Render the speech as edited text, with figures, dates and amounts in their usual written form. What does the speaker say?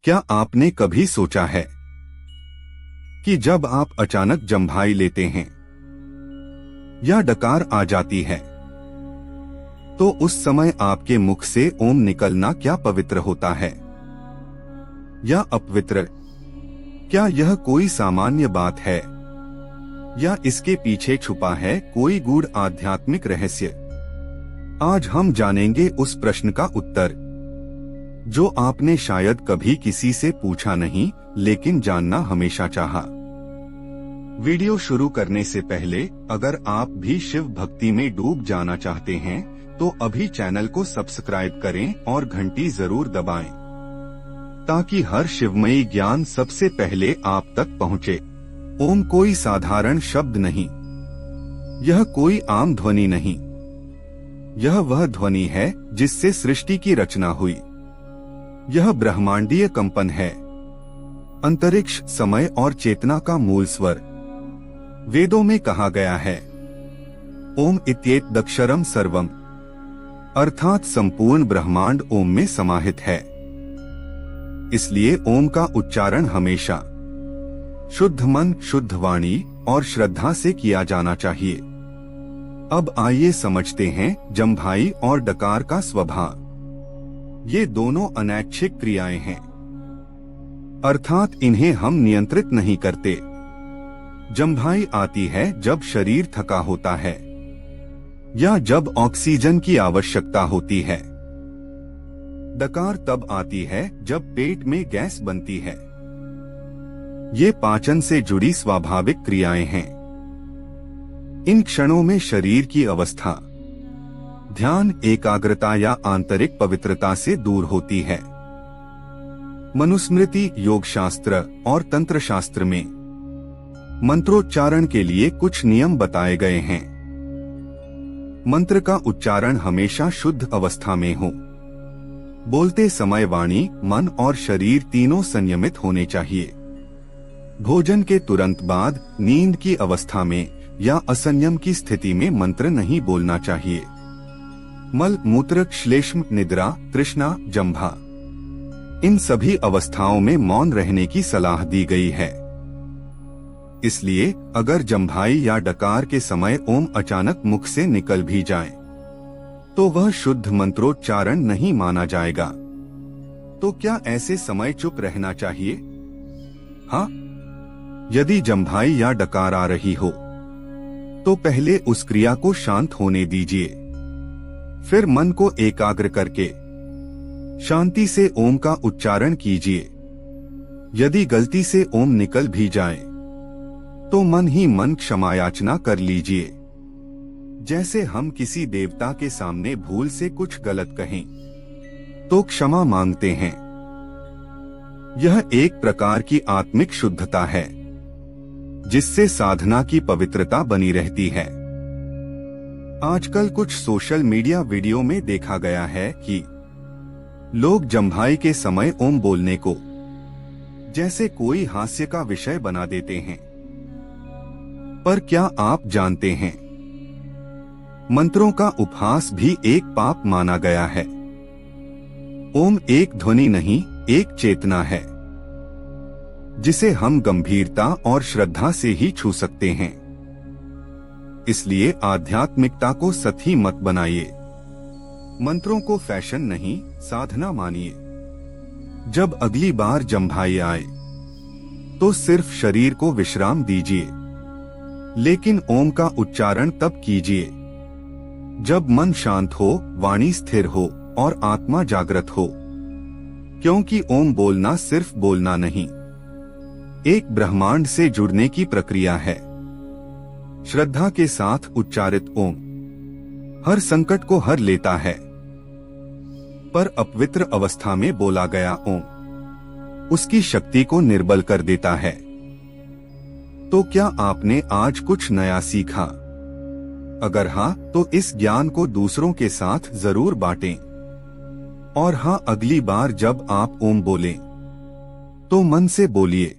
क्या आपने कभी सोचा है कि जब आप अचानक जम्भाई लेते हैं या डकार आ जाती है तो उस समय आपके मुख से ओम निकलना क्या पवित्र होता है या अपवित्र? क्या यह कोई सामान्य बात है या इसके पीछे छुपा है कोई गूढ़ आध्यात्मिक रहस्य? आज हम जानेंगे उस प्रश्न का उत्तर जो आपने शायद कभी किसी से पूछा नहीं, लेकिन जानना हमेशा चाहा। वीडियो शुरू करने से पहले अगर आप भी शिव भक्ति में डूब जाना चाहते हैं तो अभी चैनल को सब्सक्राइब करें और घंटी जरूर दबाएं, ताकि हर शिवमयी ज्ञान सबसे पहले आप तक पहुंचे। ओम कोई साधारण शब्द नहीं, यह कोई आम ध्वनि नहीं, यह वह ध्वनि है जिससे सृष्टि की रचना हुई। यह ब्रह्मांडीय कंपन है, अंतरिक्ष, समय और चेतना का मूल स्वर। वेदों में कहा गया है ओम इत्येतदक्षरम सर्वम, अर्थात संपूर्ण ब्रह्मांड ओम में समाहित है। इसलिए ओम का उच्चारण हमेशा शुद्ध मन, शुद्ध वाणी और श्रद्धा से किया जाना चाहिए। अब आइए समझते हैं जम्भाई और डकार का स्वभाव। ये दोनों अनैच्छिक क्रियाएं हैं, अर्थात इन्हें हम नियंत्रित नहीं करते। जम्भाई आती है जब शरीर थका होता है या जब ऑक्सीजन की आवश्यकता होती है। डकार तब आती है जब पेट में गैस बनती है। ये पाचन से जुड़ी स्वाभाविक क्रियाएं हैं। इन क्षणों में शरीर की अवस्था ध्यान, एकाग्रता या आंतरिक पवित्रता से दूर होती है। मनुस्मृति, योग शास्त्र और तंत्र शास्त्र में मंत्रोच्चारण के लिए कुछ नियम बताए गए हैं। मंत्र का उच्चारण हमेशा शुद्ध अवस्था में हो। बोलते समय वाणी, मन और शरीर तीनों संयमित होने चाहिए। भोजन के तुरंत बाद, नींद की अवस्था में या असंयम की स्थिति में मंत्र नहीं बोलना चाहिए। मल, मूत्र, श्लेष्म, निद्रा, तृष्णा, जंभा, इन सभी अवस्थाओं में मौन रहने की सलाह दी गई है। इसलिए अगर जम्भाई या डकार के समय ओम अचानक मुख से निकल भी जाए तो वह शुद्ध मंत्रोच्चारण नहीं माना जाएगा। तो क्या ऐसे समय चुप रहना चाहिए? हाँ, यदि जम्भाई या डकार आ रही हो तो पहले उस क्रिया को शांत होने दीजिए। फिर मन को एकाग्र करके शांति से ओम का उच्चारण कीजिए। यदि गलती से ओम निकल भी जाए तो मन ही मन क्षमा याचना कर लीजिए। जैसे हम किसी देवता के सामने भूल से कुछ गलत कहें तो क्षमा मांगते हैं। यह एक प्रकार की आत्मिक शुद्धता है जिससे साधना की पवित्रता बनी रहती है। आजकल कुछ सोशल मीडिया वीडियो में देखा गया है कि लोग जम्भाई के समय ओम बोलने को जैसे कोई हास्य का विषय बना देते हैं। पर क्या आप जानते हैं, मंत्रों का उपहास भी एक पाप माना गया है। ओम एक ध्वनि नहीं, एक चेतना है जिसे हम गंभीरता और श्रद्धा से ही छू सकते हैं। इसलिए आध्यात्मिकता को सतही मत बनाइए। मंत्रों को फैशन नहीं, साधना मानिए। जब अगली बार जम्भाई आए तो सिर्फ शरीर को विश्राम दीजिए, लेकिन ओम का उच्चारण तब कीजिए जब मन शांत हो, वाणी स्थिर हो और आत्मा जागृत हो। क्योंकि ओम बोलना सिर्फ बोलना नहीं, एक ब्रह्मांड से जुड़ने की प्रक्रिया है। श्रद्धा के साथ उच्चारित ओम हर संकट को हर लेता है। पर अपवित्र अवस्था में बोला गया ओम उसकी शक्ति को निर्बल कर देता है। तो क्या आपने आज कुछ नया सीखा? अगर हाँ, तो इस ज्ञान को दूसरों के साथ जरूर बांटें। और हाँ, अगली बार जब आप ओम बोलें तो मन से बोलिए,